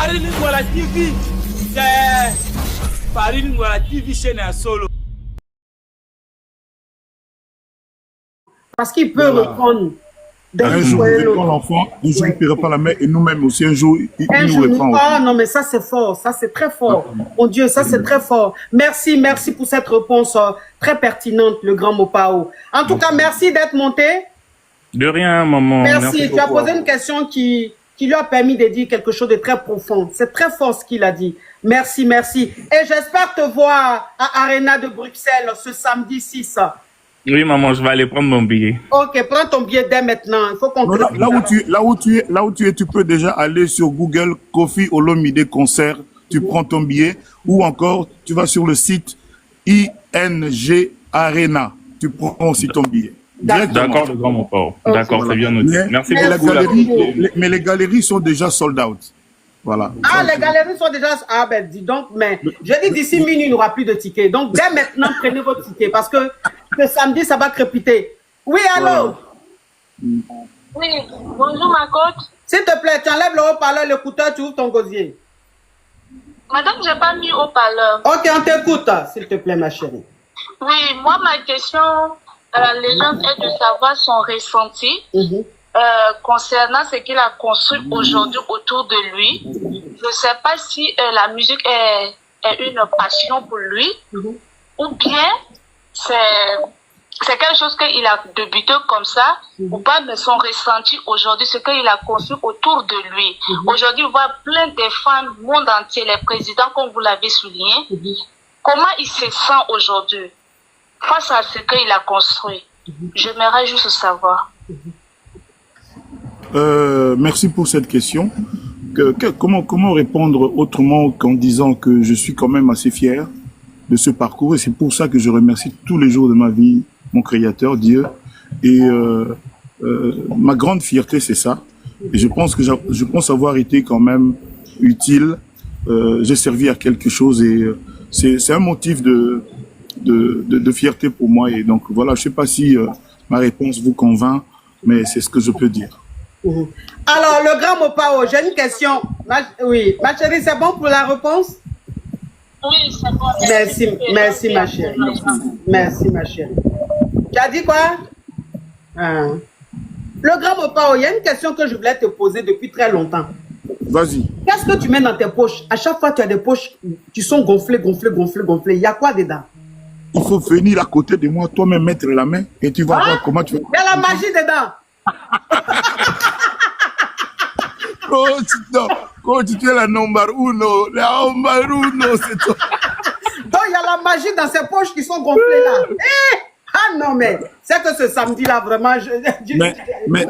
Farine Ngwala TV. Farine Ngwala TV chaîne à solo. Parce qu'il peut reprendre. Un jour, il répond l'enfant, un jour, il ne paiera pas la main, et nous-mêmes aussi, un jour, il nous répond. Ah non, mais ça, c'est fort. Ça, c'est très fort. Mon Dieu, ça, c'est très fort. Merci, merci pour cette réponse très pertinente, le grand Mopao. En tout cas, merci d'être monté. De rien, maman. Merci. Tu as posé une question qui lui a permis de dire quelque chose de très profond. C'est très fort ce qu'il a dit. Merci, merci. Et j'espère te voir à Arena de Bruxelles ce samedi 6. Oui, maman, je vais aller prendre mon billet. Ok, prends ton billet dès maintenant. Il faut qu'on là où tu es, tu peux déjà aller sur Google Koffi Olomide concert. Tu prends ton billet, ou encore tu vas sur le site ING Arena. Tu prends aussi ton billet. D'accord, le grand mon port. D'accord, c'est bien noté. Merci beaucoup. Mais les galeries sont déjà sold out. Voilà. Ah, les galeries sont déjà... Ah ben, dis donc, mais je dis d'ici minuit, il n'y aura plus de tickets. Donc, dès maintenant, prenez votre ticket parce que le samedi, ça va crépiter. Oui, allô? Oui, bonjour ma coach. S'il te plaît, tu enlèves le haut-parleur, l'écouteur, tu ouvres ton gosier. Madame, je n'ai pas mis haut-parleur. Ok, on t'écoute, s'il te plaît, ma chérie. Oui, moi, ma question à la légende est de savoir son ressenti concernant ce qu'il a construit aujourd'hui autour de lui. Je ne sais pas si la musique est une passion pour lui ou bien c'est quelque chose qu'il a débuté comme ça ou pas, mais son ressenti aujourd'hui, ce qu'il a construit autour de lui. Aujourd'hui, on voit plein de femmes du monde entier, les présidents, comme vous l'avez souligné. Comment il se sent aujourd'hui face à ce qu'il a construit? J'aimerais juste savoir. Merci pour cette question. Comment répondre autrement qu'en disant que je suis quand même assez fier de ce parcours, et c'est pour ça que je remercie tous les jours de ma vie mon Créateur, Dieu, et ma grande fierté, c'est ça. Et je pense avoir été quand même utile. J'ai servi à quelque chose, et c'est un motif de fierté pour moi. Et donc voilà, je sais pas si ma réponse vous convainc, mais c'est ce que je peux dire. Alors, le grand Mopao, j'ai une question. Oui, ma chérie, c'est bon pour la réponse? Oui, c'est bon. Merci ma chérie. Merci ma chérie. Tu as dit quoi? Le grand Mopao, il y a une question que je voulais te poser depuis très longtemps. Vas-y. Qu'est-ce que tu mets dans tes poches? À chaque fois, tu as des poches qui sont gonflées. Il y a quoi dedans? Il faut venir à côté de moi, toi-même mettre la main, et tu vas voir comment tu vas. Il y a la magie dedans. Coach, tu es la number uno. La number uno, c'est toi. Donc, il y a la magie dans ces poches qui sont gonflées là. Ah non, mais c'est que ce samedi-là, vraiment...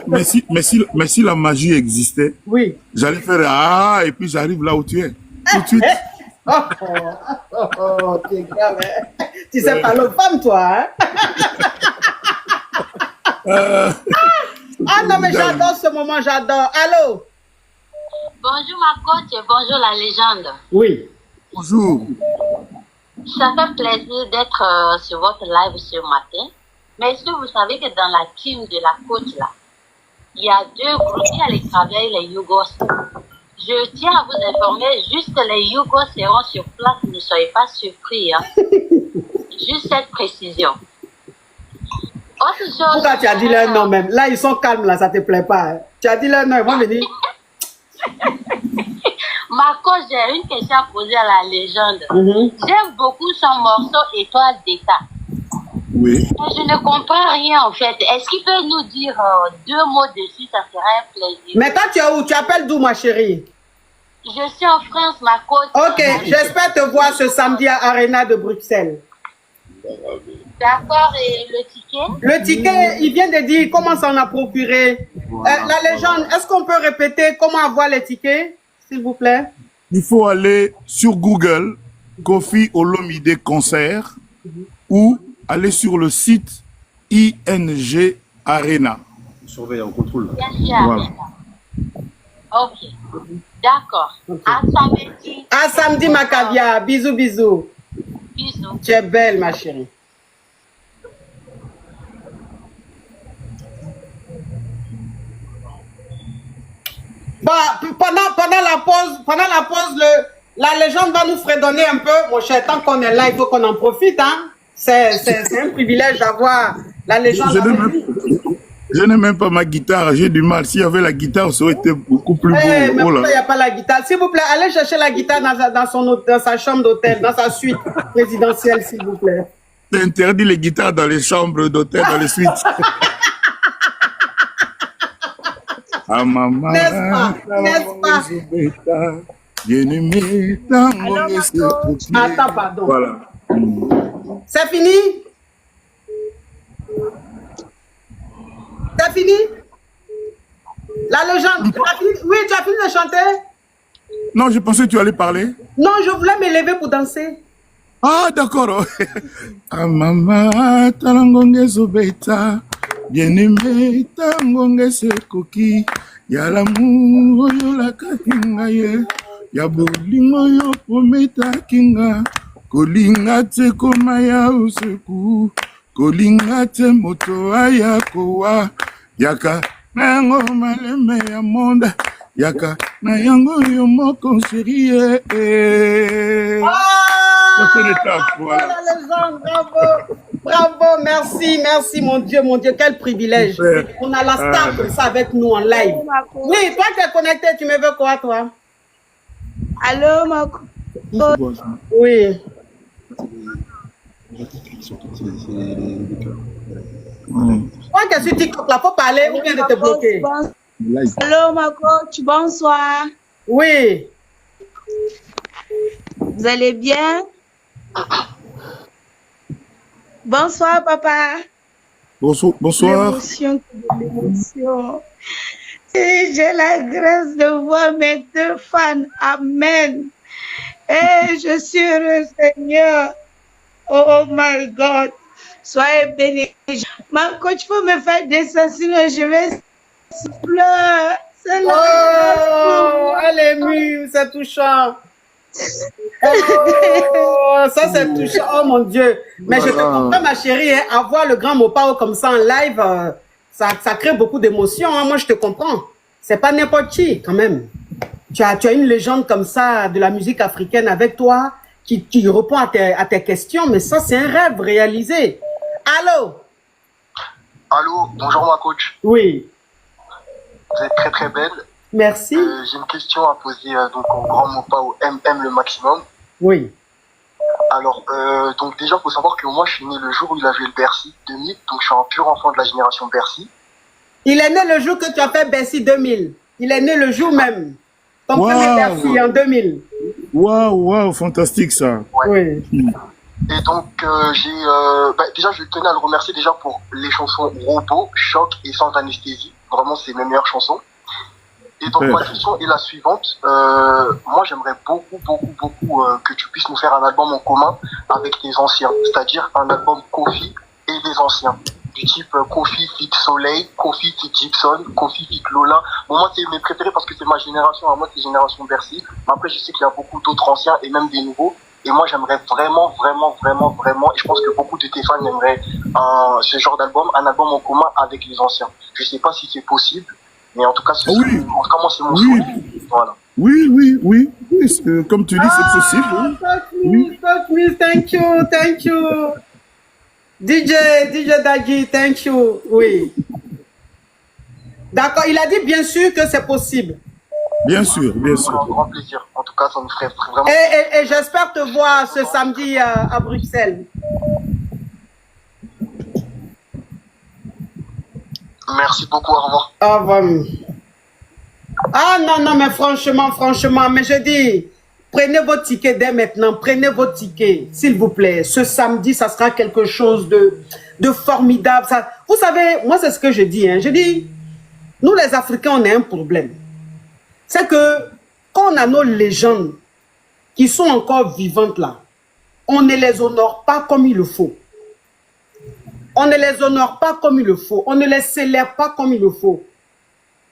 Mais si la magie existait, oui, j'allais faire et puis j'arrive là où tu es. Tout de suite. Tu es grave, hein? Tu sais pas le femme, toi, hein? Ah non, mais j'adore ce moment, j'adore. Allô? Bonjour ma coach et bonjour la légende. Oui. Bonjour. Ça fait plaisir d'être sur votre live ce matin. Mais est-ce que vous savez que dans la team de la coach là, il y a deux groupes, il y a les travailleurs et les Yougos. Je tiens à vous informer, juste les Yougos seront sur place, ne soyez pas surpris. Hein. Juste cette précision. Autre chose. Pourquoi tu as dit leur nom même? Là, ils sont calmes, là, ça te plaît pas. Hein? Tu as dit leur nom, ils vont venir. Ma coach, j'ai une question à poser à la légende. J'aime beaucoup son morceau Étoile d'État. Oui. Je ne comprends rien en fait. Est-ce qu'il peut nous dire deux mots dessus? Ça serait un plaisir. Mais toi, tu es où? Tu appelles d'où, ma chérie? Je suis en France, ma coach. Ok, j'espère te voir ce samedi à Arena de Bruxelles. D'accord, et le ticket? Le ticket, il vient de dire comment s'en a procuré. La légende, est-ce qu'on peut répéter comment avoir les tickets, s'il vous plaît? Il faut aller sur Google, Koffi Olomide concert, ou aller sur le site ING Arena. Surveille en contrôle. Voilà. Ok, d'accord. À samedi. À samedi, ma caviar. Bisous, bisous. Bisous. Tu es belle, ma chérie. Bah, pendant la pause, la légende va nous fredonner un peu. Mon cher, tant qu'on est là, il faut qu'on en profite. Hein. C'est un privilège d'avoir la légende. Je n'ai même pas ma guitare, j'ai du mal. S'il y avait la guitare, ça aurait été beaucoup plus beau. Mais pourquoi il n'y a pas la guitare? S'il vous plaît, allez chercher la guitare dans sa chambre d'hôtel, dans sa suite présidentielle, s'il vous plaît. C'est interdit les guitares dans les chambres d'hôtel, dans les suites. Ah maman, n'est-ce pas? Attends, pardon. Voilà. C'est fini? C'est fini? La légende, tu as fini? Oui, tu as fini de chanter? Non, je pensais que tu allais parler. Non, je voulais me lever pour danser. Ah, d'accord. Ah maman, talangonge zobeta, bien-aimé, tangonge sekoki, ya l'amour yo la kakinga ye, ya bolingo yo prometa kinga, kolinga te komaya useku, kolinga te moto aya kowa, yaka nango maleme ya monde, yaka na yango yo moko chérie. Voilà. La légende, bravo, bravo, merci, mon Dieu, quel privilège. On a la star comme ça avec nous en live. Oui, toi tu es connecté, tu me veux quoi, toi? Allô, ma coach. Oui. Toi qui es sur TikTok, là, faut parler ou bien de te bloquer. Allô, ma coach, bonsoir. Oui. Vous allez bien? Bonsoir, papa. Bonsoir. L'émotion. J'ai la grâce de voir mes deux fans. Amen. Et je suis heureux, Seigneur. Oh my God. Soyez bénis. Ma coach, faut me faire descendre, sinon je vais pleurer. Oh, elle est émue, c'est touchant. Oh, ça c'est touchant, oh mon Dieu. Mais je te comprends, ma chérie, hein, avoir le grand Mopao comme ça en live, ça crée beaucoup d'émotions. Hein. Moi, je te comprends. C'est pas n'importe qui, quand même. Tu as une légende comme ça de la musique africaine avec toi qui répond à tes questions, mais ça, c'est un rêve réalisé. Allô? Allô, bonjour ma coach. Oui. Vous êtes très très belle. Merci. J'ai une question à poser donc au grand Mopao MM le maximum. Oui. Alors, donc déjà, il faut savoir que moi, je suis né le jour où il a joué le Bercy 2000, donc je suis un pur enfant de la génération Bercy. Il est né le jour que tu as fait Bercy 2000. Il est né le jour même. Ton premier Bercy en 2000. Waouh, fantastique ça. Ouais. Oui. Et donc, déjà, je tenais à le remercier déjà pour les chansons Robot, Choc et Sans anesthésie. Vraiment, c'est mes meilleures chansons. Et donc, ma question est la suivante. Moi, j'aimerais beaucoup que tu puisses nous faire un album en commun avec les anciens. C'est-à-dire un album Kofi et les anciens. Du type Kofi fit Soleil, Kofi fit Gibson, Kofi fit Lola. Bon, moi, c'est mes préférés parce que c'est ma génération. À moi, c'est génération Bercy. Mais après, je sais qu'il y a beaucoup d'autres anciens et même des nouveaux. Et moi, j'aimerais vraiment, et je pense que beaucoup de tes fans aimeraient ce genre d'album, un album en commun avec les anciens. Je sais pas si c'est possible. Mais en tout cas, moi, c'est mon souhait. Voilà. Oui. Comme tu dis, c'est possible. Touch me, thank you. DJ Dadji, thank you. Oui. D'accord, il a dit bien sûr que c'est possible. Bien sûr. Un grand plaisir. En tout cas, ça me ferait vraiment... Et j'espère te voir ce samedi à Bruxelles. Merci beaucoup, au revoir. Au revoir. Ah non, mais franchement, mais je dis, prenez vos tickets dès maintenant, prenez vos tickets, s'il vous plaît. Ce samedi, ça sera quelque chose de formidable. Ça, vous savez, moi, c'est ce que je dis. Hein. Je dis, nous, les Africains, on a un problème. C'est que quand on a nos légendes qui sont encore vivantes là, on ne les honore pas comme il le faut. On ne les honore pas comme il le faut. On ne les célèbre pas comme il le faut.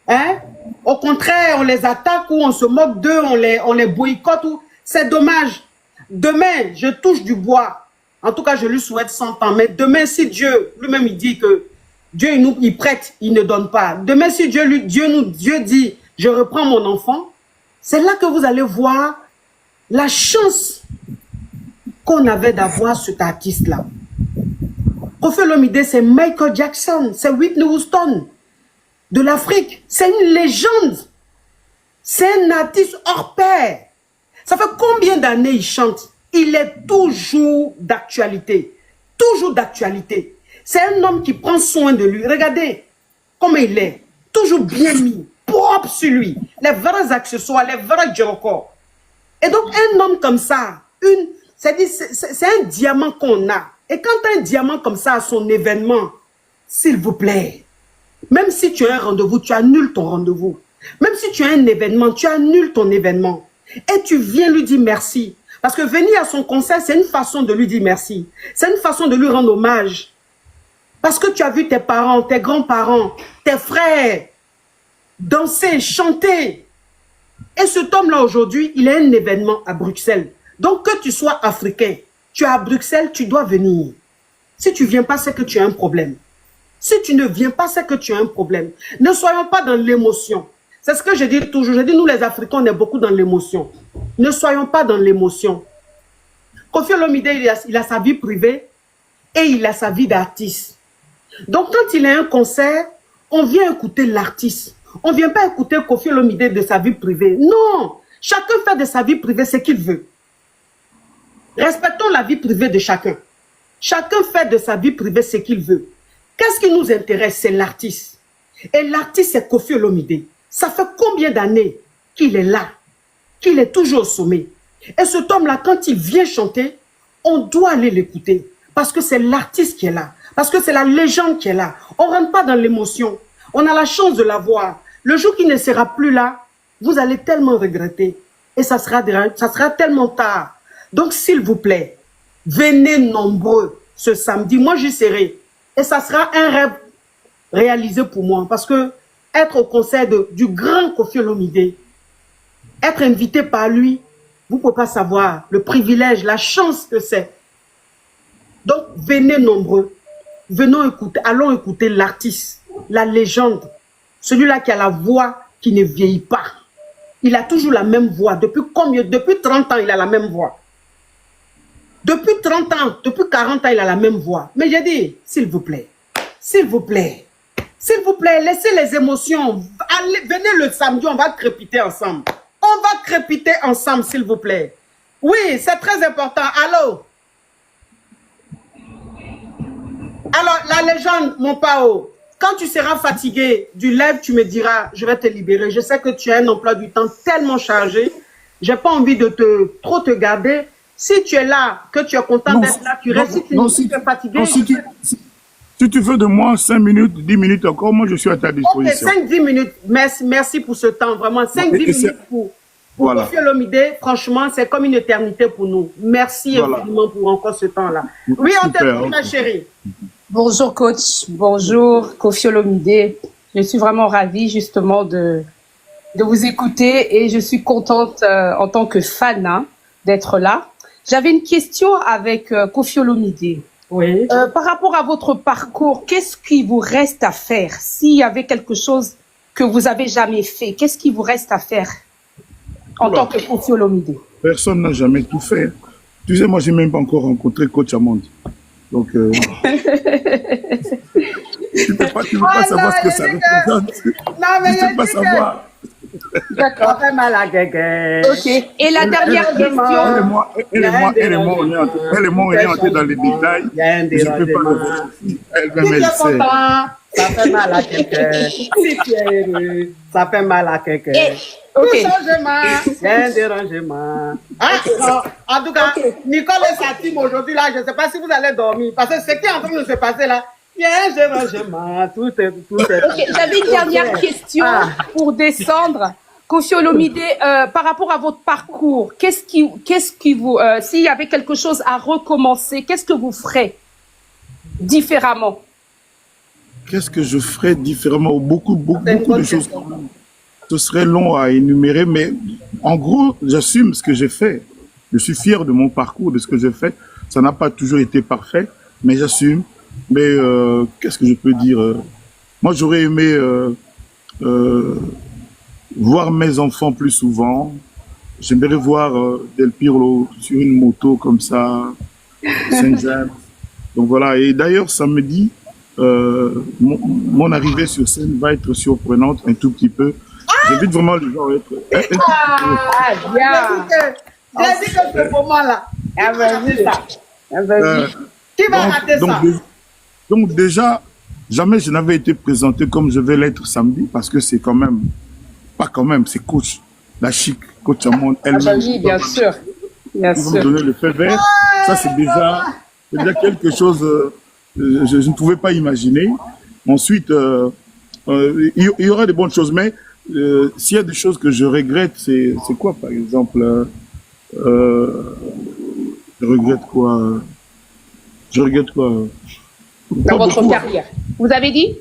Hein? Au contraire, on les attaque ou on se moque d'eux, on les boycotte. C'est dommage. Demain, je touche du bois. En tout cas, je lui souhaite 100 ans. Mais demain, si Dieu, lui-même, il dit que Dieu, il prête, il ne donne pas. Demain, si Dieu dit je reprends mon enfant, c'est là que vous allez voir la chance qu'on avait d'avoir cet artiste-là. Koffi Olomide, c'est Michael Jackson, c'est Whitney Houston de l'Afrique. C'est une légende. C'est un artiste hors pair. Ça fait combien d'années il chante? Il est toujours d'actualité. Toujours d'actualité. C'est un homme qui prend soin de lui. Regardez comment il est. Toujours bien mis, propre sur lui. Les vrais accessoires, les vrais djokos. Et donc, un homme comme ça, c'est un diamant qu'on a. Et quand un diamant comme ça a son événement, s'il vous plaît, même si tu as un rendez-vous, tu annules ton rendez-vous. Même si tu as un événement, tu annules ton événement. Et tu viens lui dire merci. Parce que venir à son concert, c'est une façon de lui dire merci. C'est une façon de lui rendre hommage. Parce que tu as vu tes parents, tes grands-parents, tes frères danser, chanter. Et cet homme-là, aujourd'hui, il a un événement à Bruxelles. Donc, que tu sois africain, tu es à Bruxelles, tu dois venir. Si tu ne viens pas, c'est que tu as un problème. Si tu ne viens pas, c'est que tu as un problème. Ne soyons pas dans l'émotion. C'est ce que je dis toujours. Je dis, nous les Africains, on est beaucoup dans l'émotion. Ne soyons pas dans l'émotion. Koffi Olomide, il a sa vie privée et il a sa vie d'artiste. Donc, quand il a un concert, on vient écouter l'artiste. On ne vient pas écouter Koffi Olomide de sa vie privée. Non! Chacun fait de sa vie privée ce qu'il veut. Respectons la vie privée de chacun. Chacun fait de sa vie privée ce qu'il veut. Qu'est-ce qui nous intéresse? C'est l'artiste. Et l'artiste, c'est Koffi Olomide. Ça fait combien d'années qu'il est là, qu'il est toujours au sommet. Et cet homme-là, quand il vient chanter, on doit aller l'écouter. Parce que c'est l'artiste qui est là. Parce que c'est la légende qui est là. On ne rentre pas dans l'émotion. On a la chance de la voir. Le jour qu'il ne sera plus là, vous allez tellement regretter. Et ça sera tellement tard. Donc, s'il vous plaît, venez nombreux ce samedi. Moi, j'y serai. Et ça sera un rêve réalisé pour moi. Parce que être au concert du grand Koffi Olomide, être invité par lui, vous ne pouvez pas savoir le privilège, la chance que c'est. Donc, venez nombreux. Venons écouter, allons écouter l'artiste, la légende, celui-là qui a la voix qui ne vieillit pas. Il a toujours la même voix. Depuis 30 ans, il a la même voix. Depuis 30 ans, depuis 40 ans, il a la même voix. Mais j'ai dit, s'il vous plaît, s'il vous plaît, s'il vous plaît, laissez les émotions. Allez, venez le samedi, on va crépiter ensemble. On va crépiter ensemble, s'il vous plaît. Oui, c'est très important. Allô? Alors, la légende, mon Pao, quand tu seras fatigué du live, tu me diras, je vais te libérer. Je sais que tu as un emploi du temps tellement chargé. Je n'ai pas envie de trop te garder. Si tu es là, que tu es content d'être là, tu restes. Si tu es fatigué. Non, si tu veux de moi 5 minutes, 10 minutes encore, moi je suis à ta disposition. Ok, 5-10 minutes. Merci pour ce temps. Vraiment, 5-10 minutes pour voilà. Koffi Olomide, franchement, c'est comme une éternité pour nous. Merci infiniment pour encore ce temps-là. Oui, on t'écoute, ma chérie. Bonjour coach, bonjour Koffi Olomide. Je suis vraiment ravie justement de vous écouter et je suis contente en tant que fan d'être là. J'avais une question avec Koffi Olomide. Oui. Par rapport à votre parcours, qu'est-ce qui vous reste à faire? S'il y avait quelque chose que vous avez jamais fait, qu'est-ce qui vous reste à faire en tant que Koffi Olomide? Personne n'a jamais tout fait. Tu sais, moi, j'ai même pas encore rencontré Coach Amande. Donc, tu ne peux pas savoir ce que ça représente. Non, mais tu ne peux pas savoir. D'accord. Ça fait mal à Guégué. Ok. Et la dernière question. Elle et moi, on est entrés dans les détails. Je ne peux pas le faire. Elle-même, elle sait. Ça fait mal à quelqu'un. Si tu es heureux, ça fait mal à quelqu'un. Ok. Tout changement, il y a un dérangement. En tout cas, Nicole et sa team aujourd'hui, là, je ne sais pas si vous allez dormir. Parce que ce qui est en train de se passer là, il y a un dérangement. Tout est. Ok, j'avais une dernière question pour descendre. Koffi Olomide, par rapport à votre parcours, qu'est-ce qui vous, s'il y avait quelque chose à recommencer, qu'est-ce que vous ferez différemment? Qu'est-ce que je ferais différemment? Beaucoup de choses. Ce serait long à énumérer, mais en gros, j'assume ce que j'ai fait. Je suis fier de mon parcours, de ce que j'ai fait. Ça n'a pas toujours été parfait, mais j'assume. Mais qu'est-ce que je peux dire? Moi, j'aurais aimé voir mes enfants plus souvent. J'aimerais voir Del Pirlo sur une moto comme ça, Saint-James. Donc voilà, et d'ailleurs samedi, mon arrivée sur scène va être surprenante un tout petit peu. J'invite vraiment les gens à être... J'ai dit que ce moment-là. Qui va rater ça? Donc déjà, jamais je n'avais été présenté comme je vais l'être samedi, parce que c'est quand même, pas quand même, c'est coach, la chic, coach Amon, elle-même. Oui, bien sûr. Bien sûr. Vous me donnez le feu vert, ça c'est déjà quelque chose je ne pouvais pas imaginer. Ensuite, il y aura de bonnes choses, mais s'il y a des choses que je regrette, c'est quoi par exemple je regrette quoi dans votre carrière. Vous avez dit?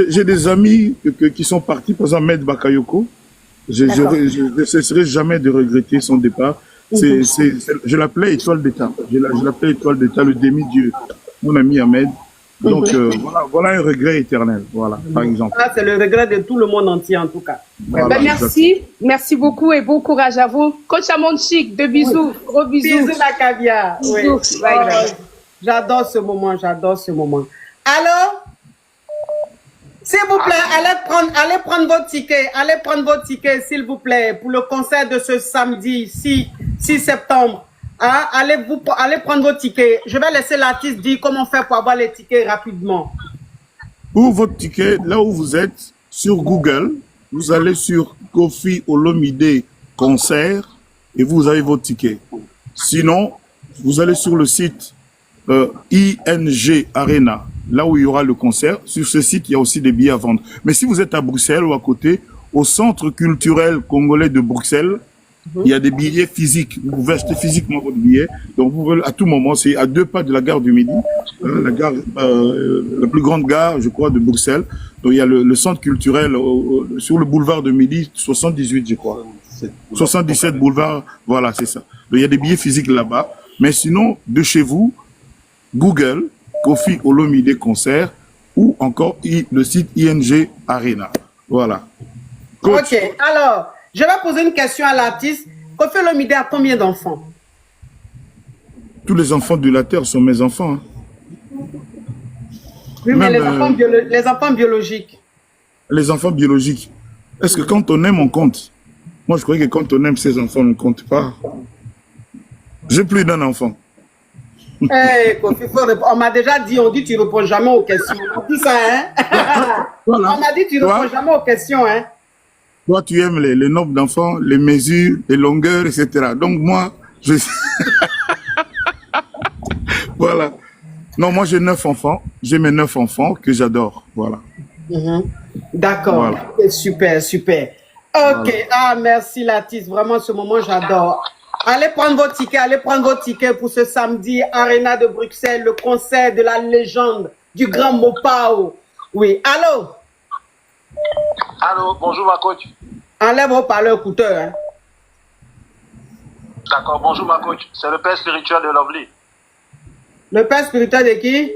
J'ai des amis qui sont partis, par exemple Med Bakayoko. Je ne cesserai jamais de regretter son départ. Je l'appelais Étoile d'État. Je l'appelais Étoile d'État, le demi-dieu, mon ami Ahmed. Donc voilà un regret éternel, voilà, par exemple. Ça, c'est le regret de tout le monde entier, en tout cas. Voilà, merci beaucoup et bon courage à vous. Coach Amon Chic, de bisous, gros bisous. Bisous la caviar. Bisous. J'adore ce moment, Alors, s'il vous plaît, allez prendre vos tickets, s'il vous plaît, pour le concert de ce samedi 6 septembre. Hein? Allez prendre vos tickets. Je vais laisser l'artiste dire comment faire pour avoir les tickets rapidement. Pour votre ticket, là où vous êtes, sur Google, vous allez sur Koffi Olomide concert et vous avez vos tickets. Sinon, vous allez sur le site ING Arena, là où il y aura le concert. Sur ce site, il y a aussi des billets à vendre. Mais si vous êtes à Bruxelles ou à côté, au Centre culturel congolais de Bruxelles, il y a des billets physiques. Vous pouvez acheter physiquement votre billet. Donc, vous pouvez, à tout moment, c'est à 2 pas de la gare du Midi, la plus grande gare, je crois, de Bruxelles. Donc, il y a le centre culturel sur le boulevard de Midi, 78, je crois. 77 boulevard, voilà, c'est ça. Donc, il y a des billets physiques là-bas. Mais sinon, de chez vous, Google, Koffi Olomide concert, ou encore le site ING Arena. Voilà. Coach. Ok, alors, je vais poser une question à l'artiste. Koffi Olomide a combien d'enfants? Tous les enfants de la Terre sont mes enfants. Hein. Oui, mais les enfants biologiques. Les enfants biologiques. Est-ce que quand on aime, on compte? Moi, je croyais que quand on aime ses enfants, on ne compte pas. J'ai plus d'un enfant. Hey, Koffi, on m'a déjà dit, on dit tu ne réponds jamais aux questions. On dit ça, hein? Voilà. On m'a dit tu ne réponds jamais aux questions, hein? Toi, tu aimes les nombres d'enfants, les mesures, les longueurs, etc. Donc moi, je... Voilà. Non, moi j'ai 9 enfants. J'ai mes 9 enfants que j'adore. Voilà. D'accord. Voilà. Super, super. Ok. Voilà. Merci l'artiste. Vraiment, ce moment, j'adore. Allez prendre vos tickets pour ce samedi, Arena de Bruxelles, le concert de la légende du grand Mopao. Oui. Allô? Allô, bonjour ma coach. Enlève vos parleurs écouteurs. Hein. D'accord, bonjour ma coach. C'est le père spirituel de Lovely. Le père spirituel de qui?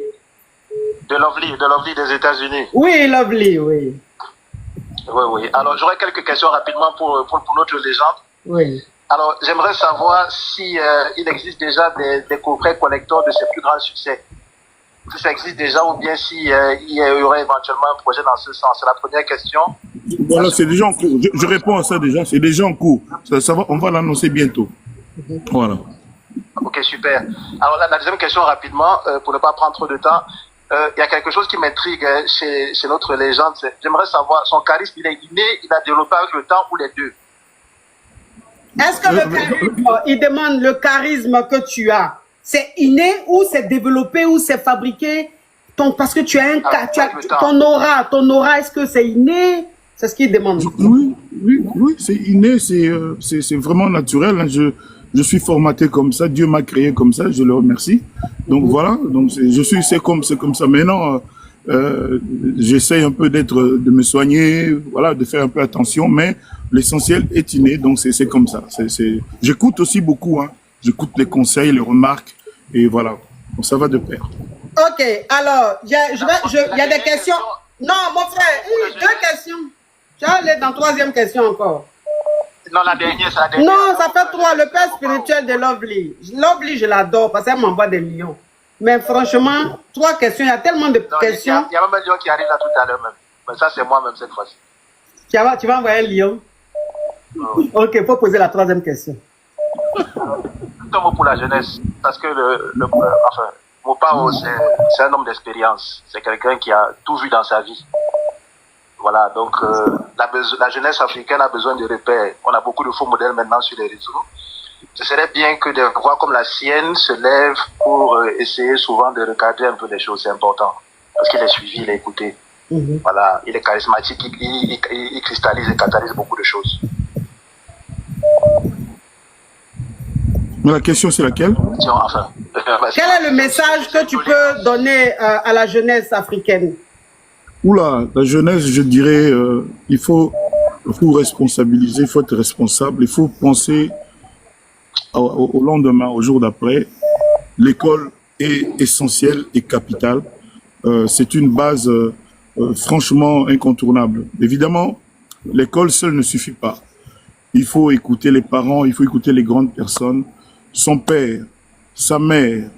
De Lovely des États-Unis. Oui, Lovely, oui. Oui. Alors, j'aurais quelques questions rapidement pour notre légende. Oui. Alors, j'aimerais savoir si il existe déjà des coffrets collecteurs de ses plus grands succès. Si ça existe déjà ou bien si il y aurait éventuellement un projet dans ce sens. C'est la première question. Voilà, c'est déjà en cours. Je réponds à ça déjà. C'est déjà en cours. Ça va, on va l'annoncer bientôt. Voilà. Ok, super. Alors la deuxième question rapidement, pour ne pas prendre trop de temps. Il y a quelque chose qui m'intrigue chez notre légende. J'aimerais savoir, son charisme, il est inné, il a développé avec le temps ou les deux? Est-ce que le charisme, il demande le charisme que tu as, c'est inné ou c'est développé ou c'est fabriqué? Parce que tu as ton aura, est-ce que c'est inné? C'est ce qu'il demande. Oui, c'est inné, c'est vraiment naturel. Hein. Je suis formaté comme ça, Dieu m'a créé comme ça, je le remercie. Donc voilà, donc c'est comme ça. Maintenant, j'essaye un peu de me soigner, voilà, de faire un peu attention, mais l'essentiel est inné, donc c'est comme ça. J'écoute aussi beaucoup, hein. J'écoute les conseils, les remarques, et voilà, donc ça va de pair. Ok, alors, il y a des questions. Non, mon frère, 2 questions. Tu vas aller dans 3e question encore. Non, la dernière, c'est la dernière. Non, ça fait 3. Le père spirituel de Lovely. Lovely, je l'adore parce qu'elle m'envoie des lions. Mais franchement, 3 questions, il y a tellement de questions. Il y a même un lion qui arrive là tout à l'heure même. Mais ça, c'est moi-même cette fois-ci. Tu vas envoyer un lion? Ok, il faut poser la 3e question. Un mot pour la jeunesse. Parce que enfin, mon père, c'est un homme d'expérience. C'est quelqu'un qui a tout vu dans sa vie. Voilà, donc la jeunesse africaine a besoin de repères. On a beaucoup de faux modèles maintenant sur les réseaux. Ce serait bien que des voix comme la sienne se lèvent pour essayer souvent de recadrer un peu les choses. C'est important. Parce qu'il est suivi, il est écouté. Voilà, il est charismatique, il cristallise et catalyse beaucoup de choses. Mais la question, c'est laquelle? Enfin, quel est le message que tu peux donner à la jeunesse africaine? Oula, la jeunesse, je dirais, il faut responsabiliser, il faut être responsable, il faut penser au lendemain, au jour d'après. L'école est essentielle et capitale. C'est une base franchement incontournable. Évidemment, l'école seule ne suffit pas. Il faut écouter les parents, il faut écouter les grandes personnes, son père, sa mère.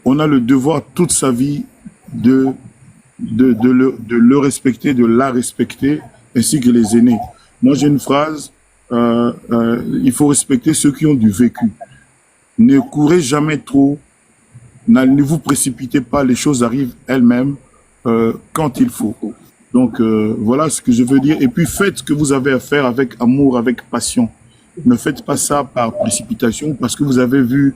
On a le devoir toute sa vie de le respecter, de la respecter, ainsi que les aînés. Moi, j'ai une phrase, il faut respecter ceux qui ont du vécu. Ne courez jamais trop, ne vous précipitez pas, les choses arrivent elles-mêmes quand il faut. Donc, voilà ce que je veux dire. Et puis, faites ce que vous avez à faire avec amour, avec passion. Ne faites pas ça par précipitation, parce que vous avez vu,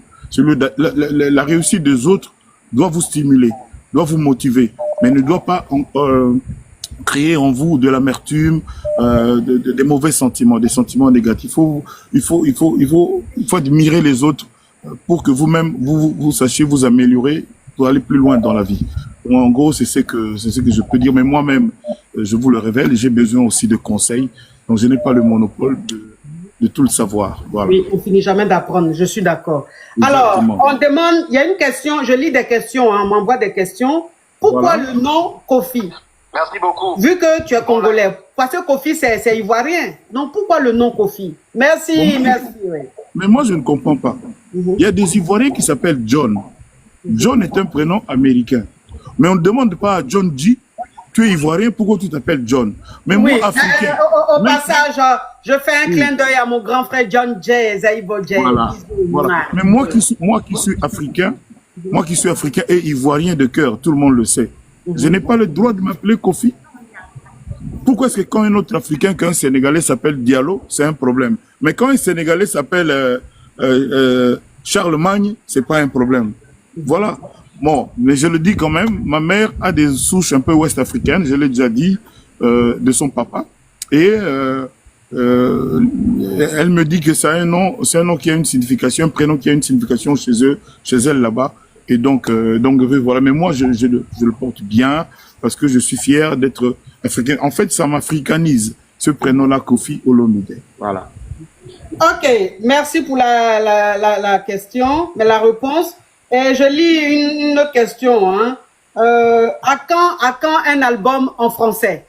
la réussite des autres doit vous stimuler, doit vous motiver, mais ne doit pas créer en vous de l'amertume, des mauvais sentiments, des sentiments négatifs. Il faut admirer les autres pour que vous-même, vous sachiez vous améliorer pour aller plus loin dans la vie. Donc, en gros, c'est ce que je peux dire. Mais moi-même, je vous le révèle, j'ai besoin aussi de conseils. Donc, je n'ai pas le monopole de tout le savoir. Voilà. Oui, on finit jamais d'apprendre, je suis d'accord. Alors, on demande, il y a une question, je lis des questions, on m'envoie des questions. Pourquoi le nom Kofi? Merci beaucoup. Vu que tu es congolais, parce que Kofi c'est ivoirien. Donc pourquoi le nom Kofi? Merci, merci. Oui. Mais moi je ne comprends pas. Il y a des Ivoiriens qui s'appellent John. John est un prénom américain. Mais on ne demande pas à John G, tu es ivoirien, pourquoi tu t'appelles John? Mais moi, africain. Au passage, je fais un clin d'œil à mon grand frère John J. Zaibo J. Voilà. Mais moi qui suis africain, et ivoirien de cœur, tout le monde le sait. Je n'ai pas le droit de m'appeler Kofi. Pourquoi est-ce que quand un autre Africain, qu'un Sénégalais s'appelle Diallo, c'est un problème. Mais quand un Sénégalais s'appelle Charlemagne, c'est pas un problème. Voilà. Bon, mais je le dis quand même, ma mère a des souches un peu ouest-africaines, je l'ai déjà dit, de son papa. Et elle me dit que c'est un nom qui a une signification, un prénom qui a une signification chez elle là-bas. Et donc voilà. Mais moi, je le porte bien parce que je suis fier d'être africain. En fait, ça m'africanise, ce prénom-là, Kofi Olomide. Voilà. Ok, merci pour la question, mais la réponse. Et je lis une autre question. Hein. À quand un album en français?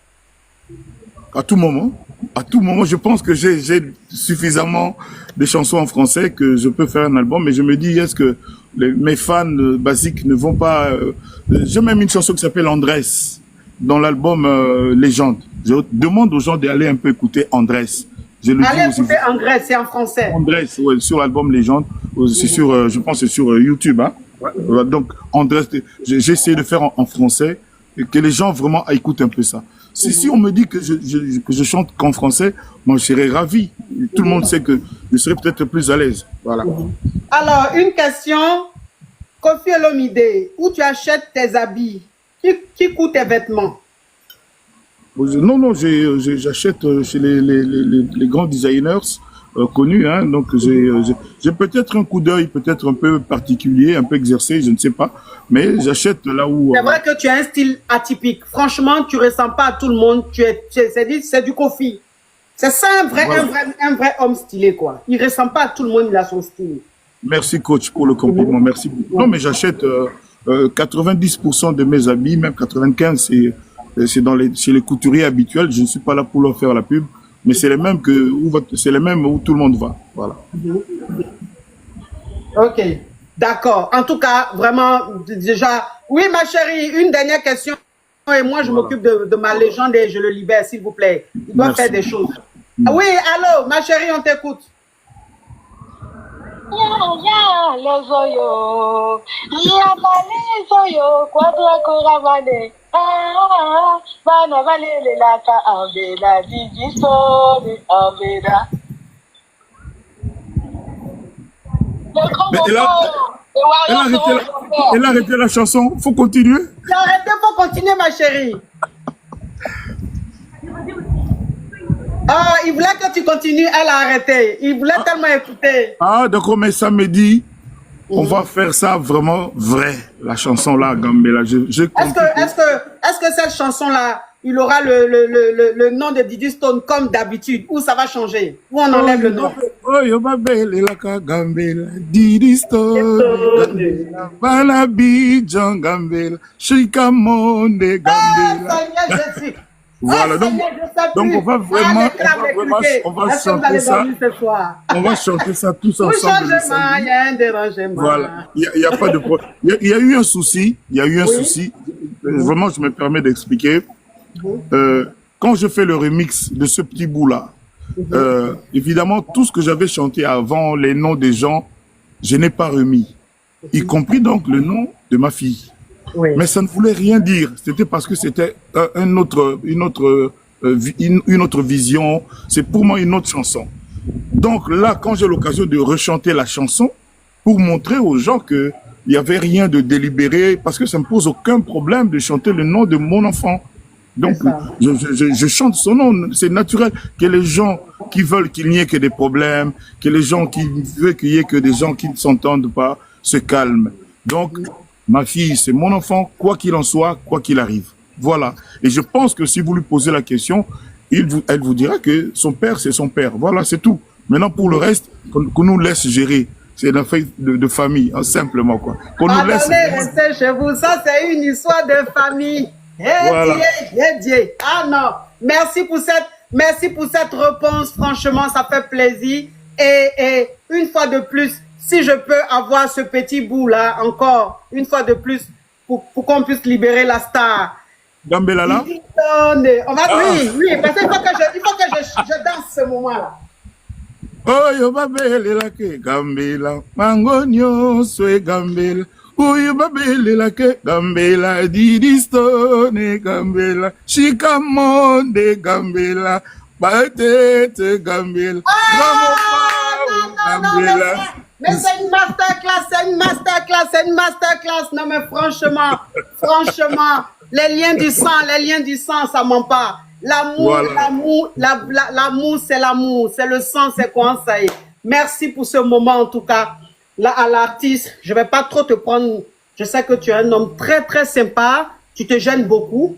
À tout moment. À tout moment, je pense que j'ai suffisamment de chansons en français que je peux faire un album. Mais je me dis, est-ce que mes fans basiques ne vont pas... J'ai même une chanson qui s'appelle Andrés dans l'album Légende. Je demande aux gens d'aller un peu écouter Andrés. Allez écouter Andrés, c'est en français. Andrés, ouais, sur l'album Légende. C'est sur, je pense que c'est sur YouTube. Hein. Ouais. Donc, Andrés, j'ai essayé de faire en français et que les gens vraiment écoutent un peu ça. Si on me dit que je chante qu'en français, moi je serais ravi. Tout le monde sait que je serais peut-être plus à l'aise. Voilà. Alors, une question. Kofi Olomide, où tu achètes tes habits? Qui coûte tes vêtements? Non, j'achète chez les grands designers connus. Hein, donc, j'ai peut-être un coup d'œil, peut-être un peu particulier, un peu exercé, je ne sais pas. Mais j'achète là où... C'est vrai que tu as un style atypique. Franchement, tu ne ressembles pas à tout le monde. C'est du Kofi. C'est ça un vrai homme stylé, quoi. Il ne ressemble pas à tout le monde, il a son style. Merci, coach, pour le compliment. Merci beaucoup. Non, mais j'achète 90% de mes habits, même 95%, chez les couturiers habituels. Je ne suis pas là pour leur faire la pub, mais c'est les mêmes où tout le monde va. Voilà. Ok, d'accord. En tout cas, vraiment, déjà... Oui, ma chérie, une dernière question. Et moi, je m'occupe de ma légende et je le libère, s'il vous plaît. Il doit faire des choses. Oui, allô, ma chérie, on t'écoute. Les oyo, les oyo, quadra coravane. Bana valele laka ambela, digistone ambela. Elle a arrêté la chanson. Faut continuer. J'ai arrêté, faut continuer, ma chérie. Ah, il voulait que tu continues, elle a arrêté. Il voulait tellement écouter. Ah, d'accord, mais samedi, on va faire ça vraiment vrai. La chanson là, Gambela. Est-ce que cette chanson-là, il aura le nom de Didi Stone comme d'habitude, ou ça va changer, ou on enlève le nom? Oh, yo ma belle, la Gambela, Didi Stone, Banabi, Gambela, Shikamonde, Gambela. Voilà, donc on va vraiment chanter ça. On va chanter ça tous ensemble. Il y a un dérangement. Voilà, il n'y a pas de problème. Il y a eu un souci. Il y a eu un souci. Vraiment, je me permets d'expliquer. Quand je fais le remix de ce petit bout-là, évidemment, tout ce que j'avais chanté avant, les noms des gens, je n'ai pas remis. Y compris donc le nom de ma fille. Oui. Mais ça ne voulait rien dire. C'était parce que c'était une autre vision. C'est pour moi une autre chanson. Donc là, quand j'ai l'occasion de rechanter la chanson, pour montrer aux gens que il n'y avait rien de délibéré, parce que ça ne me pose aucun problème de chanter le nom de mon enfant. Donc, je chante son nom. C'est naturel que les gens qui veulent qu'il n'y ait que des problèmes, que les gens qui veulent qu'il y ait que des gens qui ne s'entendent pas, se calment. Donc, ma fille, c'est mon enfant, quoi qu'il en soit, quoi qu'il arrive. Voilà. Et je pense que si vous lui posez la question, elle vous dira que son père, c'est son père. Voilà, c'est tout. Maintenant, pour le reste, qu'on nous laisse gérer. C'est une affaire de famille, hein, simplement, quoi. Qu'on nous laisse... restez chez vous. Ça, c'est une histoire de famille. Voilà. Ah non. Merci pour cette réponse. Franchement, ça fait plaisir. Et une fois de plus, si je peux avoir ce petit bout-là, encore, une fois de plus, pour qu'on puisse libérer la star. Gambela là? Oui, parce qu'il faut que je danse ce moment-là. Oh, yo babele la ke Gambela, mangonyo swe Gambela. Oh, yo babele la ke Gambela, Didi Stone Gambela, Shikamonde Gambela, Batete Gambela. Gambela. Mais c'est une masterclass, Non, mais franchement, les liens du sang, ça ment pas. L'amour, c'est l'amour. C'est le sang, c'est quoi ça y est. Merci pour ce moment, en tout cas. Là, à l'artiste, je vais pas trop te prendre. Je sais que tu es un homme très, très sympa. Tu te gênes beaucoup.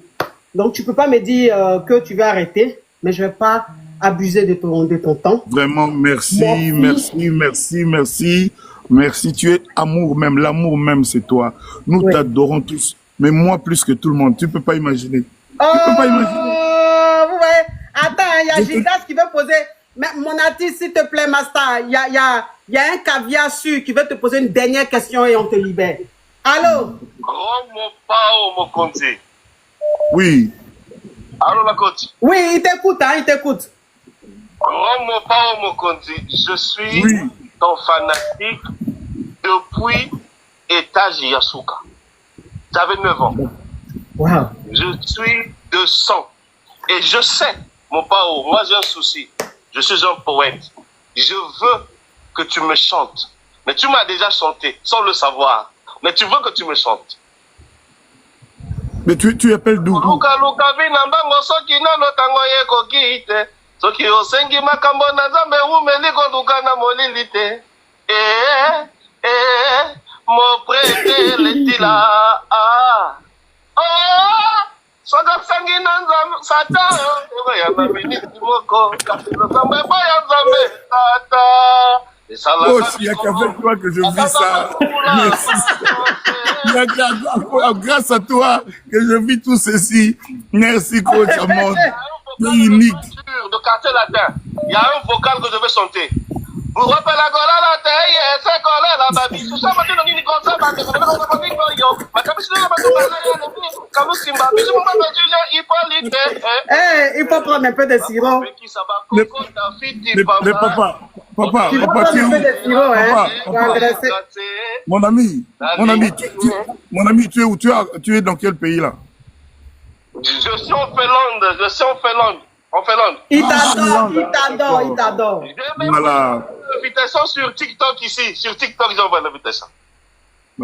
Donc, tu peux pas me dire que tu vas arrêter. Mais je vais pas abuser de ton temps. Vraiment, merci. Merci, tu es amour même. L'amour même, c'est toi. Nous t'adorons tous. Mais moi, plus que tout le monde. Tu peux pas imaginer. Tu peux pas imaginer. Ouais. Attends, il y a Gigas qui veut poser... Mais mon artiste, s'il te plaît, Master, il y a un caviar sûr qui veut te poser une dernière question et on te libère. Allô? Oui. Allô, la coach? Oui, il t'écoute, il t'écoute. Je suis ton fanatique depuis étage Yasuka. J'avais 9 ans. Wow. Je suis de sang. Et je sais, mon pao, moi j'ai un souci. Je suis un poète. Je veux que tu me chantes. Mais tu m'as déjà chanté, sans le savoir. Mais tu veux que tu me chantes. Mais tu appelles d'où? Soki osengi makambo na Nzambe umeli koluka na molili te. Mon prêtre letila. Soka sangi na Nzambe sata. Ya na miniti moko. Nzambe ba ya Nzambe sata. Et ça, là, Coach, il n'y a qu'avec toi que je vis ça. Merci. Il n'y a grâce à toi que je vis tout ceci. Merci, coach Amon. C'est unique. De quartier latin, il y a un vocal que je vais chanter. Vous rappelez la gola la taille, c'est collé la babi. Tout ça, maintenant, on dit comme ça, parce que je vais pas dire yo. Ma capucine, la babi, il faut prendre un peu de sirop. Le papa, tu es où? Mon ami, tu es où? Tu es dans quel pays là? Je suis en Finlande, Il t'adore. Voilà. L'invitation sur TikTok ici. Sur TikTok, j'envoie l'invitation.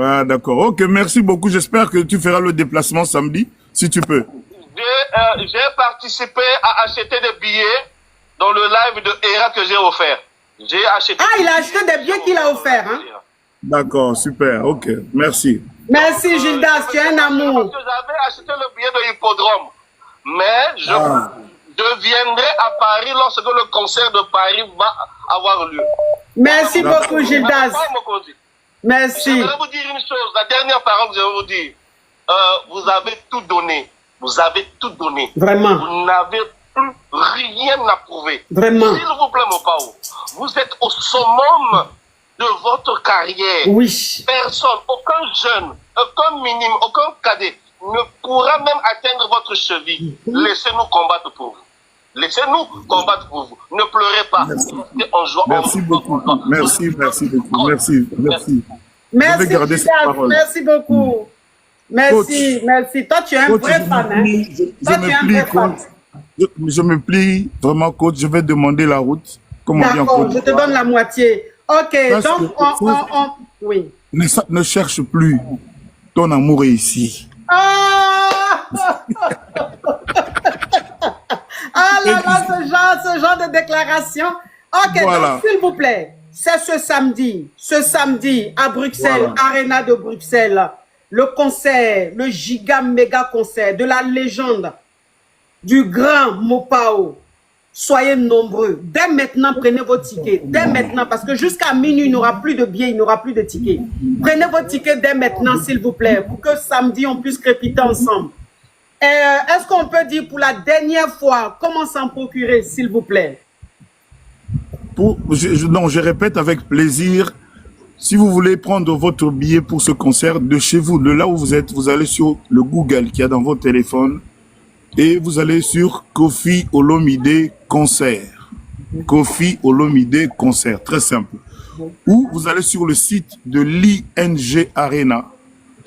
Ah, d'accord. Ok, merci beaucoup. J'espère que tu feras le déplacement samedi, si tu peux. J'ai participé à acheter des billets dans le live de Hera que j'ai offert. J'ai acheté. Ah, il a acheté des billets qu'il a offert, hein? D'accord, super. Ok, merci. Merci, Gildas, tu es un amour. J'avais acheté le billet de l'hippodrome. Mais je viendrai à Paris lorsque le concert de Paris va avoir lieu. Merci beaucoup, Gildas. Merci. Je vais vous dire une chose, la dernière parole que je vais vous dire. Vous avez tout donné. Vraiment. Vous n'avez plus rien à prouver. Vraiment. S'il vous plaît, mon Pao, vous êtes au summum de votre carrière. Oui. Personne, aucun jeune, aucun minime, aucun cadet ne pourra même atteindre votre cheville. Laissez-nous combattre pour vous. Laissez-nous combattre pour vous. Ne pleurez pas. Merci beaucoup. Merci beaucoup. Merci. Merci, merci beaucoup. Merci. Toi, tu es un vrai fan. Hein? Je me plie vraiment, coach. Je vais demander la route. D'accord, je te donne la moitié. Ok, donc oui. Ne cherche plus. Ton amour est ici. Ah là là, ce genre de déclaration. Ok, voilà. Donc s'il vous plaît, c'est ce samedi à Bruxelles, voilà. Arena de Bruxelles, le concert, le giga méga concert de la légende du grand Mopao. Soyez nombreux. Dès maintenant, prenez vos tickets. Dès maintenant, parce que jusqu'à minuit, il n'y aura plus de billets, il n'y aura plus de tickets. Prenez vos tickets dès maintenant, s'il vous plaît, pour que samedi, on puisse crépiter ensemble. Est-ce qu'on peut dire pour la dernière fois comment s'en procurer, s'il vous plaît? Non, je répète avec plaisir. Si vous voulez prendre votre billet pour ce concert de chez vous, de là où vous êtes, vous allez sur le Google qu'il y a dans votre téléphone et vous allez sur Koffi Olomide Concert. Koffi Olomide Concert, très simple. Ou vous allez sur le site de l'ING Arena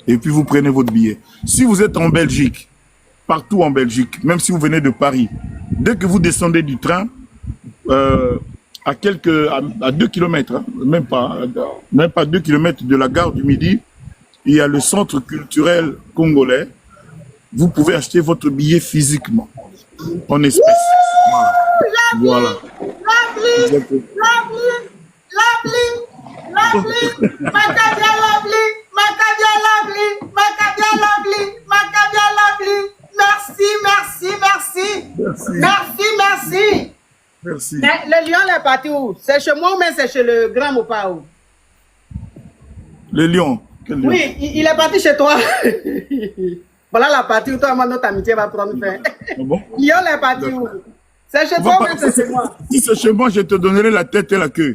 et puis vous prenez votre billet. Si vous êtes en Belgique, partout en Belgique, même si vous venez de Paris, dès que vous descendez du train, à 2 km, hein, même pas 2 km de la gare du Midi, il y a le centre culturel congolais. Vous pouvez acheter votre billet physiquement, en espèces. Voilà. Merci. Mais le lion, il est parti où? C'est chez moi ou bien c'est chez le grand Mopao? Le lion? Quel lion? Oui, il est parti chez toi. Voilà la partie où toi, notre amitié va prendre fin. Bon? Lion, il est parti où? C'est chez toi ou bien c'est chez moi? Si c'est chez moi, je te donnerai la tête et la queue.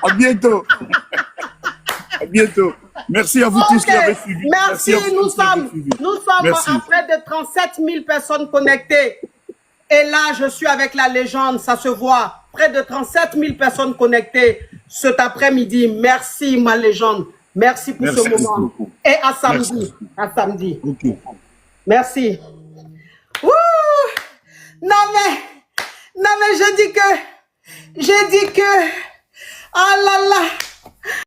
À bientôt. À bientôt. Merci à vous tous qui avez suivi. Merci, nous sommes à près de 37 000 personnes connectées. Et là, je suis avec la légende, ça se voit. Près de 37 000 personnes connectées cet après-midi. Merci, ma légende. Merci pour ce moment. Beaucoup. Et à samedi. À samedi. Okay. Merci. Ouh! Non mais, j'ai dit que, oh là là.